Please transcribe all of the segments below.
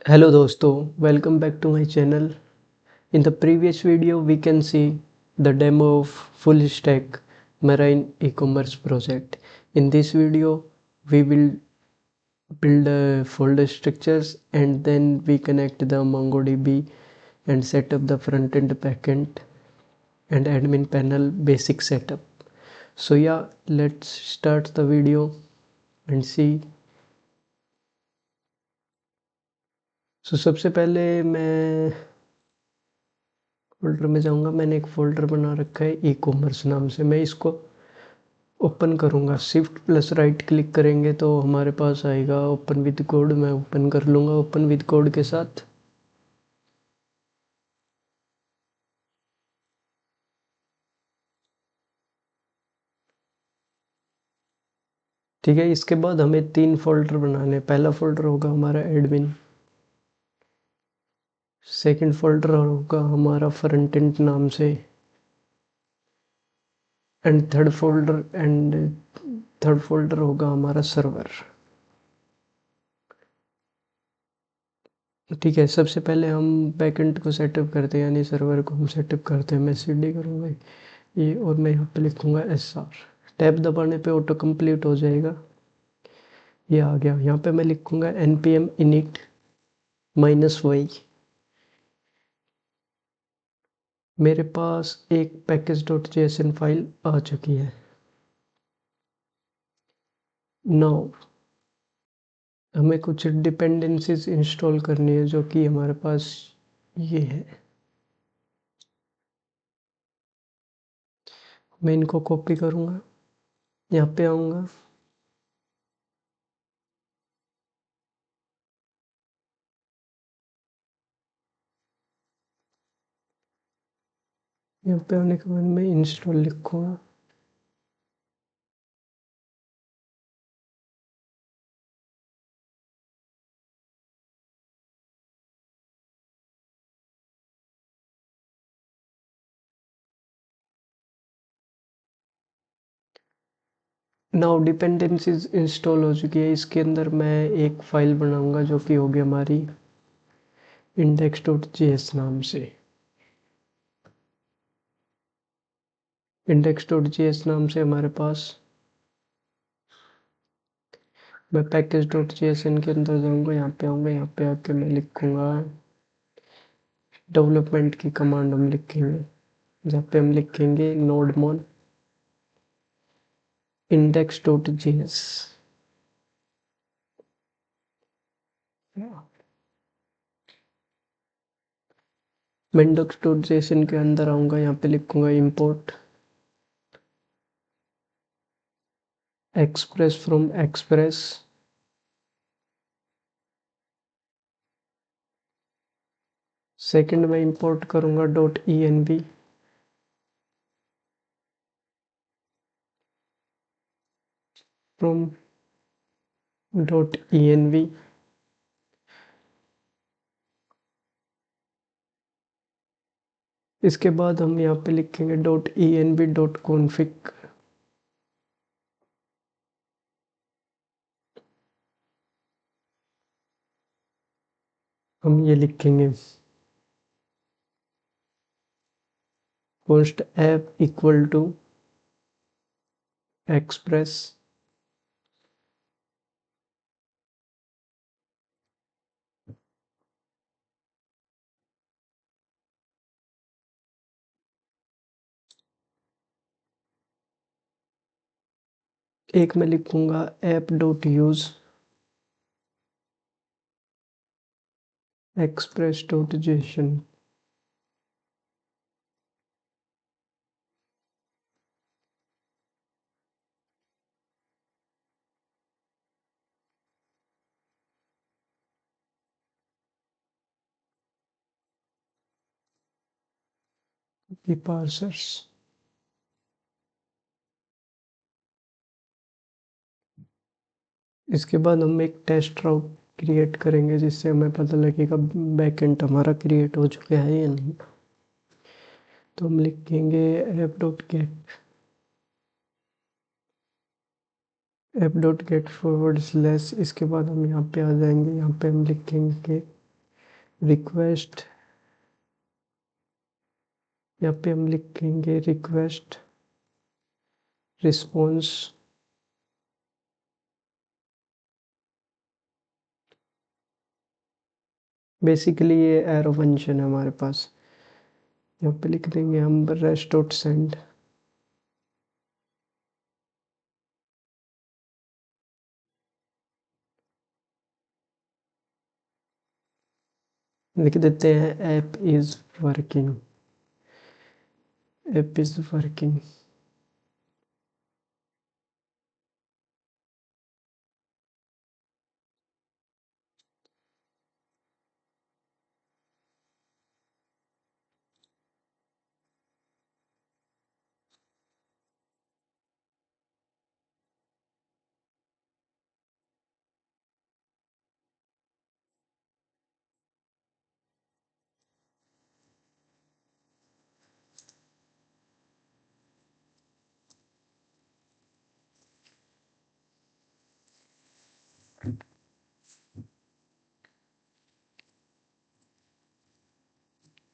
Hello dosto, welcome back to my channel. In the previous video we can see the demo of full stack marine e-commerce project. In this video we will build folder structures and then we connect the MongoDB and set up the front end, backend and admin panel basic setup. So yeah, let's start the video and see. So सबसे पहले मैं folder में जाऊंगा। मैंने एक folder बना रखा है ई कॉमर्स नाम से। मैं इसको ओपन करूंगा। शिफ्ट प्लस राइट क्लिक करेंगे तो हमारे पास आएगा ओपन विद कोड। मैं ओपन कर लूंगा ओपन विद कोड के साथ। ठीक है, इसके बाद हमें 3 फोल्डर बनाने। पहला फोल्डर होगा हमारा एडमिन, सेकंड फोल्डर होगा हमारा फ्रंट एंड नाम से, एंड थर्ड फोल्डर होगा हमारा सर्वर। ठीक है, सबसे पहले हम बैकएंड को सेटअप करते हैं, यानी सर्वर को हम सेटअप करते हैं। मैं सीडी करूँगा ये और मैं यहाँ पे लिखूँगा SR। टैब दबाने पे ऑटो कंप्लीट हो जाएगा। ये आ गया। यहाँ पे मैं लिखूँगा npm init -y। मेरे पास एक package.json फाइल आ चुकी है। नाउ हमें कुछ डिपेंडेंसीज इंस्टॉल करनी है जो कि हमारे पास ये है। मैं इनको कॉपी करूँगा, यहाँ पे आऊँगा, यहाँ पे आने के बाद मैं इंस्टॉल लिखूँगा। नाउ डिपेंडेंसीज इंस्टॉल हो चुकी है। इसके अंदर मैं एक फाइल बनाऊंगा जो कि होगी हमारी index.js नाम से। index.js नाम से हमारे पास, मैं package.json के अंदर जाऊंगा, यहाँ पे आऊंगा, यहाँ पे आके मैं लिखूंगा डेवलपमेंट की कमांड हम लिखेंगे, जहाँ पे हम लिखेंगे nodemon index.js। मैं index.json के अंदर आऊंगा, यहाँ पे लिखूंगा import express from express। Second में इंपोर्ट करूंगा .env। From .env। इसके बाद हम यहाँ पे लिखेंगे .env.config। हम ये लिखेंगे post app equal to express. एक मैं लिखूंगा app.use express.json। ये पार्सर्स। इसके बाद हम एक टेस्ट राउट क्रिएट करेंगे जिससे हमें पता लगेगा बैकएंड हमारा क्रिएट हो चुका है या नहीं। तो हम लिखेंगे app.get फॉरवर्ड स्लैश। इसके बाद हम यहाँ पे आ जाएंगे, यहाँ पे हम लिखेंगे रिक्वेस्ट, यहाँ पे हम लिखेंगे रिक्वेस्ट रिस्पॉन्स बेसिकली ये एरो फंक्शन है हमारे पास। यहाँ पे लिख देंगे हम रेस्ट डॉट सेंड। लिख देते हैं app is working, app is working.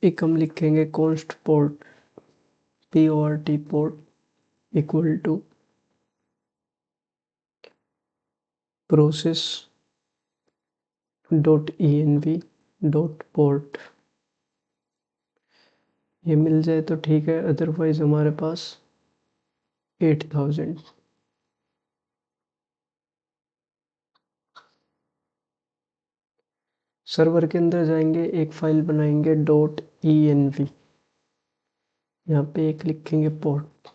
एक हम लिखेंगे const port, PORT port equal to process dot env dot port. ये मिल जाए तो ठीक है, अदरवाइज हमारे पास 8000। सर्वर के अंदर जाएंगे, एक फाइल बनाएंगे .env। यहाँ पे एक लिखेंगे पोर्ट,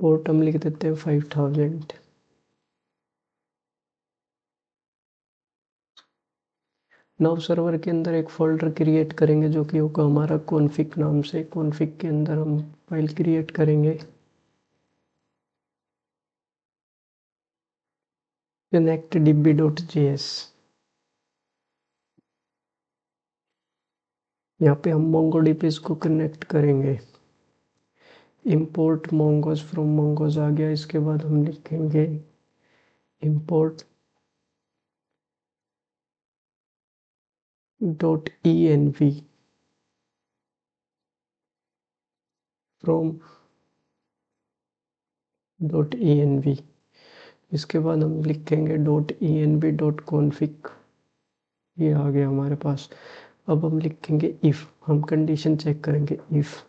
पोर्ट हम लिख देते हैं 5000। नाउ सर्वर के अंदर एक फोल्डर क्रिएट करेंगे जो कि होगा हमारा कॉन्फ़िग नाम से। कॉन्फ़िग के अंदर हम फाइल क्रिएट करेंगे connectdb.js। यहाँ पे हम MongoDB को कनेक्ट करेंगे। import mongoose from mongoose आ गया। इसके बाद हम लिखेंगे import .env from .env। इसके बाद हम लिखेंगे .env.config। ये आ गया हमारे पास। अब हम लिखेंगे इफ, हम कंडीशन चेक करेंगे इफ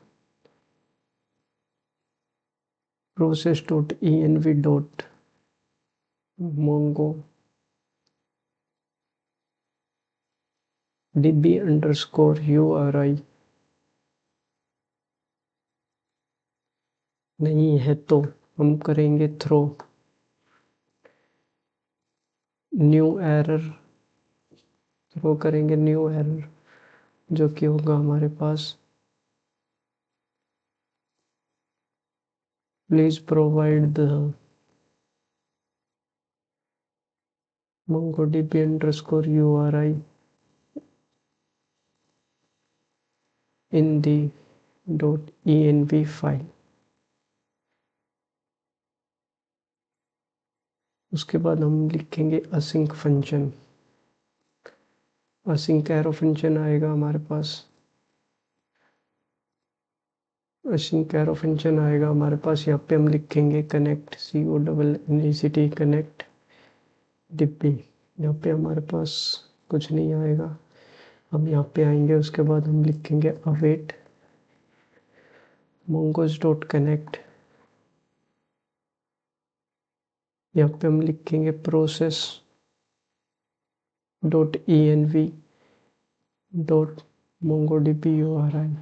process.env.mongodb_uri नहीं है तो हम करेंगे थ्रो न्यू एरर, थ्रो करेंगे न्यू एरर जो कि होगा हमारे पास please provide the MongoDB_URI in the .env file. उसके बाद हम लिखेंगे async function, async arrow function आएगा हमारे पास। async एरो फंक्शन आएगा हमारे पास। यहाँ पे हम लिखेंगे कनेक्ट CONNECT कनेक्ट डिब्बी। यहाँ पे हमारे पास कुछ नहीं आएगा, हम यहाँ पे आएंगे। उसके बाद हम लिखेंगे अवेट mongoose.connect। यहाँ पे हम लिखेंगे प्रोसेस .env.mongodb_URI।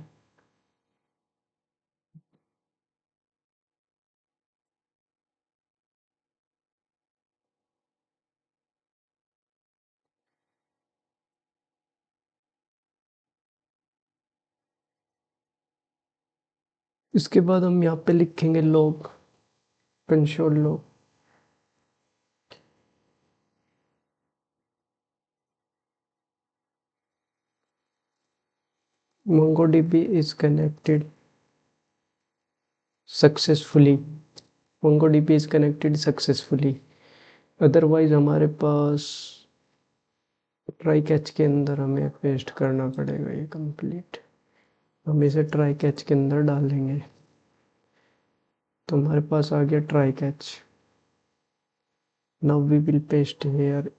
इसके बाद हम यहाँ पे लिखेंगे log, console log. MongoDB is connected successfully, MongoDB is connected successfully। Otherwise हमारे पास ट्राई कैच के अंदर हमें पेस्ट करना पड़ेगा ये कंप्लीट। हम इसे ट्राई कैच के अंदर डालेंगे तो हमारे पास आ गया try catch. Now we will paste here.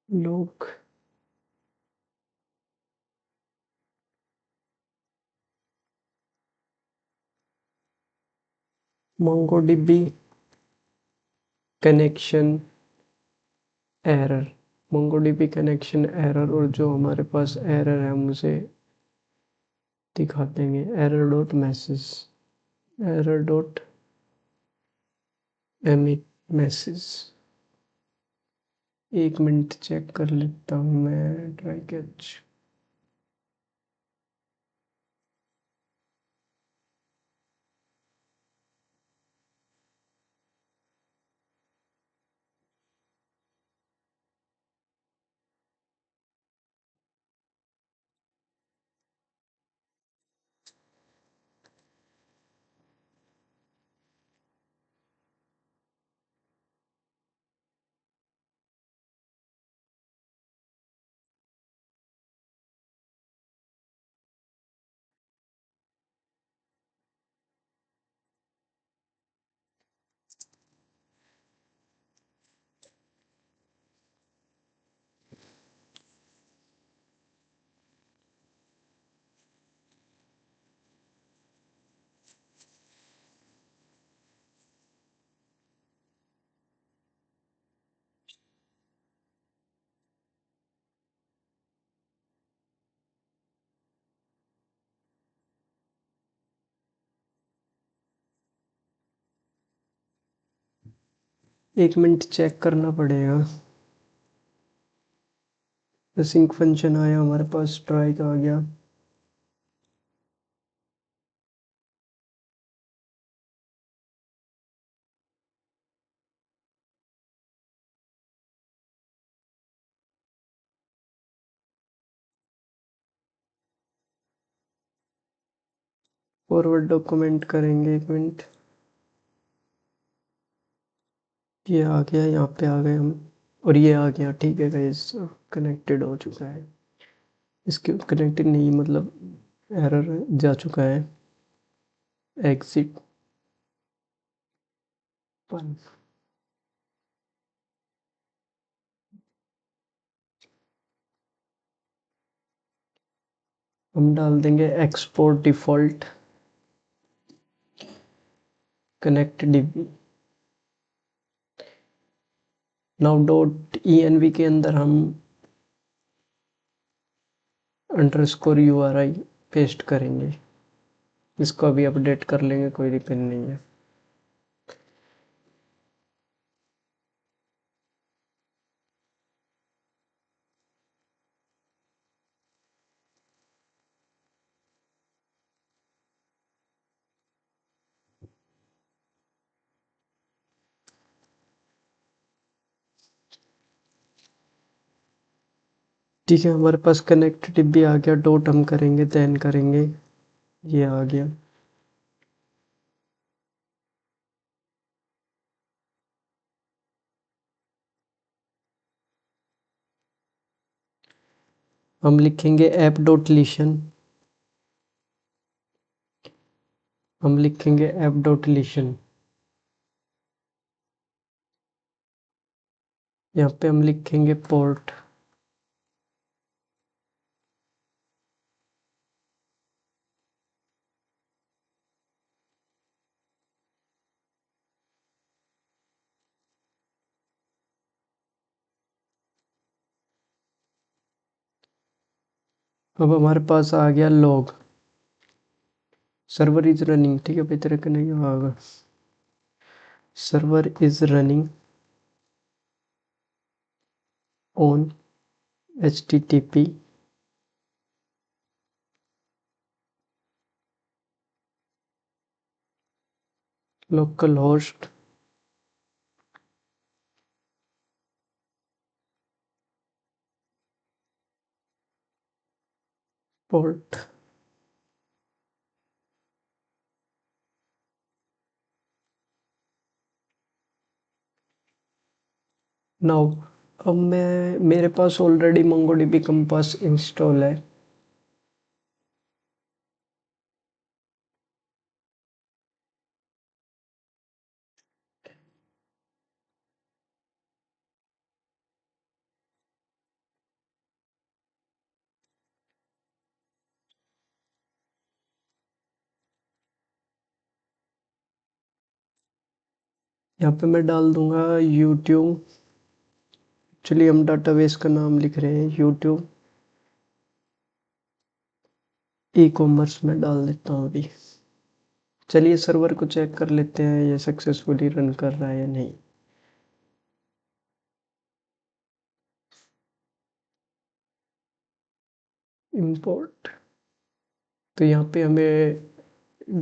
Log MongoDB connection error. MongoDB connection error, और जो हमारे पास एरर है हम उसे दिखा देंगे। Error dot message, error dot emit message. एक मिनट चेक कर लेता हूँ मैं ट्राई कैच। एक मिनट चेक करना पड़ेगा। सिंक फंक्शन आया हमारे पास, स्ट्राइक आ गया। फॉरवर्ड डॉक्यूमेंट करेंगे, एक मिनट। ये आ गया, यहाँ पे आ गए हम, और ये आ गया। ठीक है गाइस, कनेक्टेड हो चुका है। इसके कनेक्टेड नहीं मतलब एरर जा चुका है। एग्जिट 1। हम डाल देंगे export default connect dB. Now dot env के अंदर हम अंडरस्कोर URI पेस्ट करेंगे। इसको अभी अपडेट कर लेंगे, कोई दिक्कत नहीं है। ठीक है, हमारे पास कनेक्ट डीबी आ गया। डॉट हम करेंगे, देन करेंगे, ये आ गया। हम लिखेंगे ऐप डॉट लिशन। हम लिखेंगे ऐप डॉट लिशन। यहाँ पे हम लिखेंगे पोर्ट। अब हमारे पास आ गया लॉग, सर्वर इज रनिंग। ठीक है, बेहतर कनेक्ट होगा। Server is running on HTTP local host port. Now अब मैं मेरे पास ऑलरेडी MongoDB कंपास इंस्टॉल है। यहाँ पे मैं डाल दूंगा यूट्यूब। चलिए हम डाटाबेस का नाम लिख रहे हैं यूट्यूब ई कॉमर्स में डाल देता हूँ अभी। चलिए सर्वर को चेक कर लेते हैं ये सक्सेसफुली रन कर रहा है या नहीं। इंपोर्ट, तो यहाँ पे हमें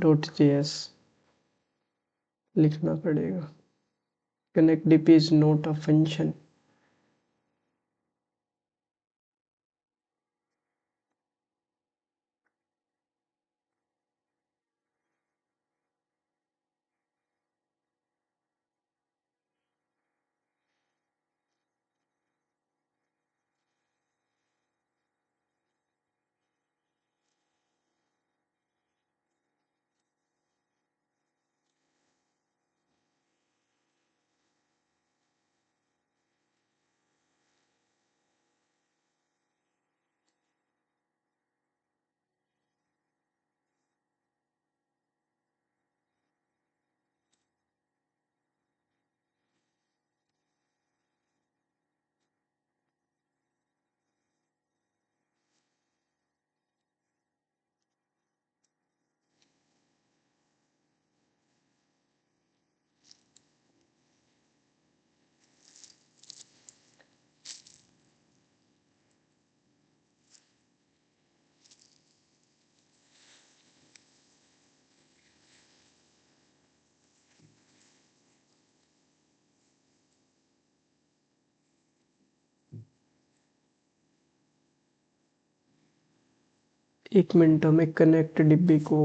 .js लिखना पड़ेगा। Connect DP is not a function. एक मिनट, हमें कनेक्ट डिब्बी को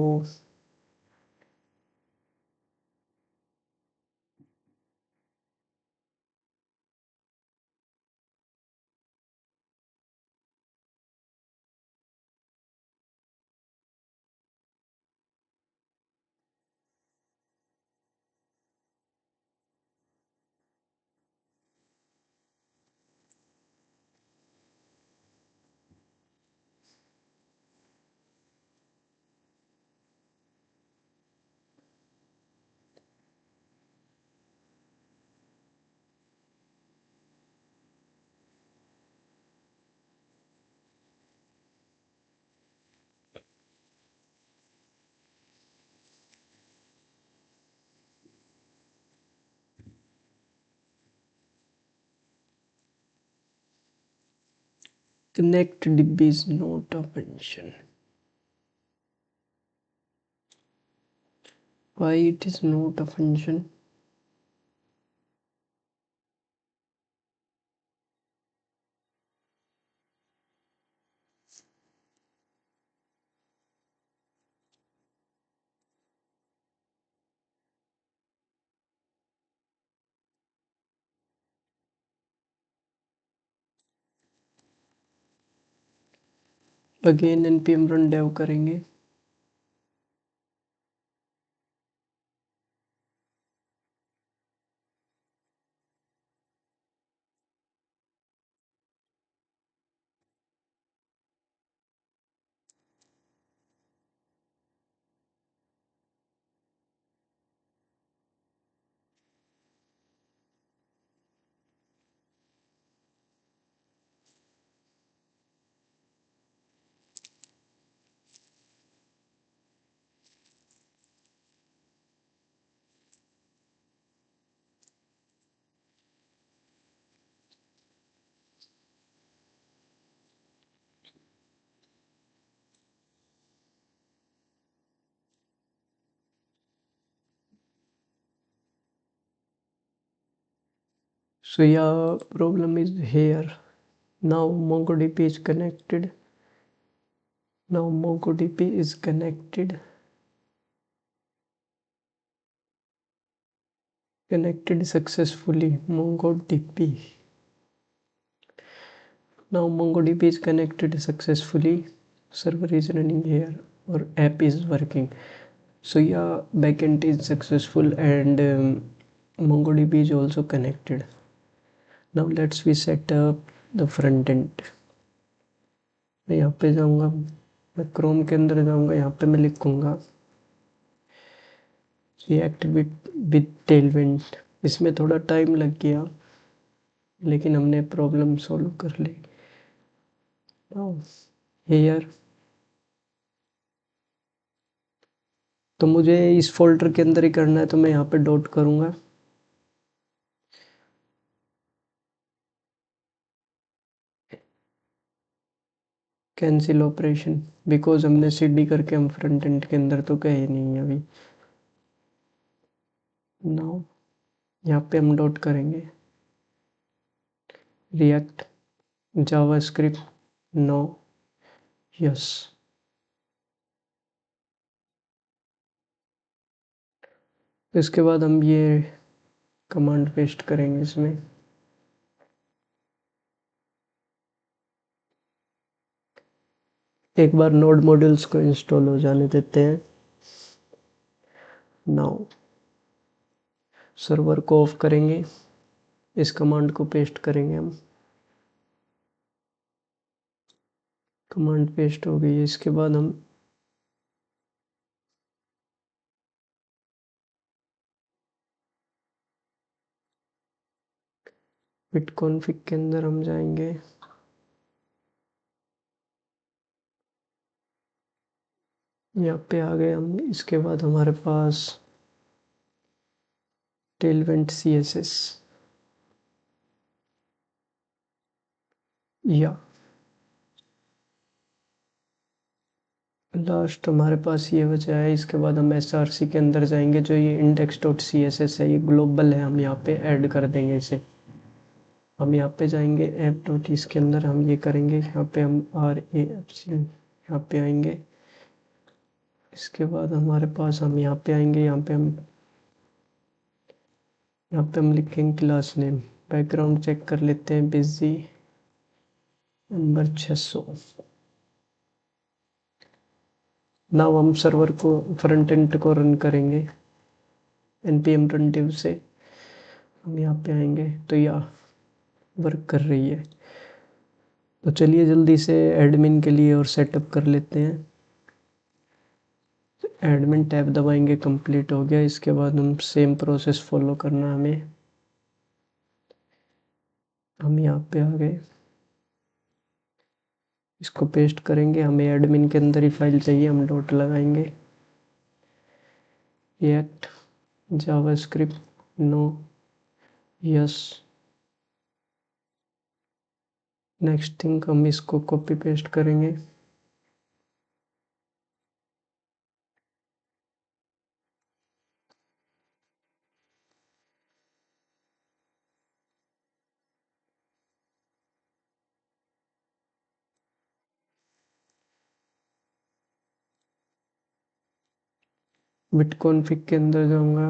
connect db is not a function. Why it is not a function? Again npm run dev करेंगे। So yeah, problem is here. Now MongoDB is connected. Now MongoDB is connected successfully. MongoDB. Now MongoDB is connected successfully. Server is running here, or app is working. So yeah, backend is successful and MongoDB is also connected. Now let's we set up the front end. मैं यहाँ पे जाऊँगा, मैं Chrome के अंदर जाऊँगा, यहाँ पे मैं लिखूँगा रिएक्ट विद टेलविंड। इसमें थोड़ा टाइम लग गया लेकिन हमने प्रॉब्लम सॉल्व कर ली। हियर तो मुझे इस फोल्डर के अंदर ही करना है, तो मैं यहाँ पे डॉट करूँगा। कैंसिल ऑपरेशन, बिकॉज हमने सीडी करके हम फ्रंट एंड के अंदर तो गए नहीं अभी। नाउ यहाँ पे हम डॉट करेंगे रिएक्ट जावास्क्रिप्ट नो यस। इसके बाद हम ये कमांड पेस्ट करेंगे इसमें। एक बार नोड मॉड्यूल्स को इंस्टॉल हो जाने देते हैं। नाउ सर्वर को ऑफ करेंगे, इस कमांड को पेस्ट करेंगे हम। कमांड पेस्ट हो गई है। इसके बाद हम बिट कॉन्फ़िग के अंदर हम जाएंगे, यहाँ पे आ गए हम। इसके बाद हमारे पास टेलविंड CSS या लास्ट हमारे पास ये बचा है। इसके बाद हम SRC के अंदर जाएंगे, जो ये index.css है, ये ग्लोबल है, हम यहाँ पे ऐड कर देंगे इसे। हम यहाँ पे जाएंगे app.is के अंदर, हम ये करेंगे, यहाँ पे हम RAFC यहाँ पे आएंगे। इसके बाद हमारे पास हम यहाँ पे आएंगे, यहाँ पे हम लिखेंगे क्लास नेम। बैकग्राउंड चेक कर लेते हैं, बिजी नंबर 600। नाउ हम सर्वर को फ्रंट एंड को रन करेंगे npm run div से। हम यहाँ पे आएंगे तो यह वर्क कर रही है। तो चलिए जल्दी से एडमिन के लिए और सेटअप कर लेते हैं। एडमिन टैब दबाएंगे, कंप्लीट हो गया। इसके बाद हम सेम प्रोसेस फॉलो करना हमें। हम यहाँ पे आ गए, इसको पेस्ट करेंगे। हमें एडमिन के अंदर ही फाइल चाहिए, हम डॉट लगाएंगे React JavaScript no yes. Next thing हम इसको कॉपी पेस्ट करेंगे। बिट कॉन्फ़िग के अंदर जाऊंगा,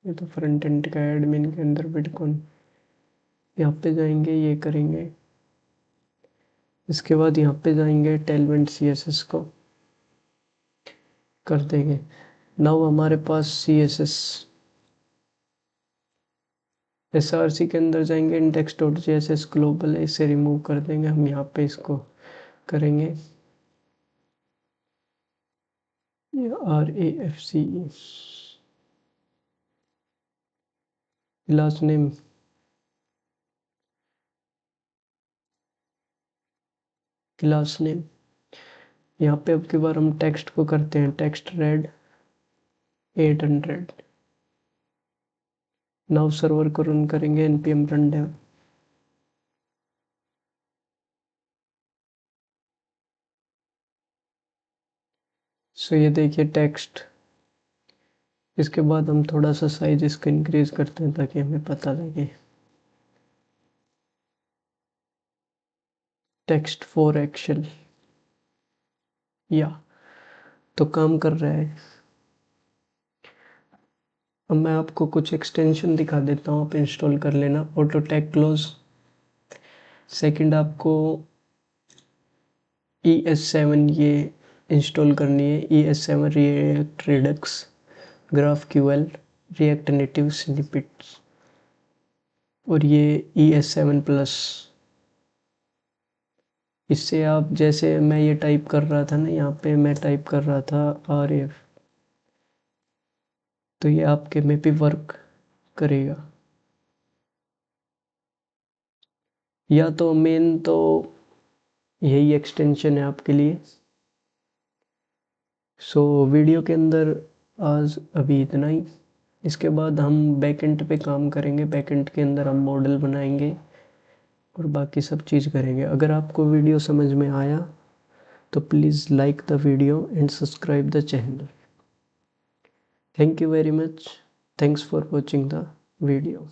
ये तो फ्रंट एंड का एडमिन के अंदर बिटकॉइन, यहाँ पे जाएंगे, ये करेंगे। इसके बाद यहाँ पे जाएंगे, टेलविंड CSS को कर देंगे। नाउ हमारे पास CSS SRC के अंदर जाएंगे, index.js ग्लोबल है, इसे रिमूव कर देंगे। हम यहाँ पे इसको करेंगे RAFC क्लास नेम यहाँ पे अब की बार हम टेक्स्ट को करते हैं टेक्स्ट रेड 800। नाउ सर्वर को रन करेंगे npm run dev। सो ये देखिए टेक्स्ट। इसके बाद हम थोड़ा सा साइज इसका इंक्रीज करते हैं ताकि हमें पता लगे। टेक्स्ट फॉर एक्शन, या तो काम कर रहा है। अब मैं आपको कुछ एक्सटेंशन दिखा देता हूँ, आप इंस्टॉल कर लेना। ऑटोटैग क्लोज। सेकंड आपको ES7 ये इंस्टॉल करनी है। ES7 react Redux, GraphQL, react native snippets, और ये ES7 प्लस। इससे आप, जैसे मैं ये टाइप कर रहा था ना, यहाँ पे मैं टाइप कर रहा था RF, तो ये आपके में भी वर्क करेगा। या तो मेन तो यही एक्सटेंशन है आपके लिए। सो वीडियो के अंदर आज अभी इतना ही। इसके बाद हम बैकएंड पे काम करेंगे। बैकएंड के अंदर हम मॉडल बनाएंगे और बाकी सब चीज़ करेंगे। अगर आपको वीडियो समझ में आया तो please like the video and subscribe the channel. Thank you very much. Thanks for watching the video.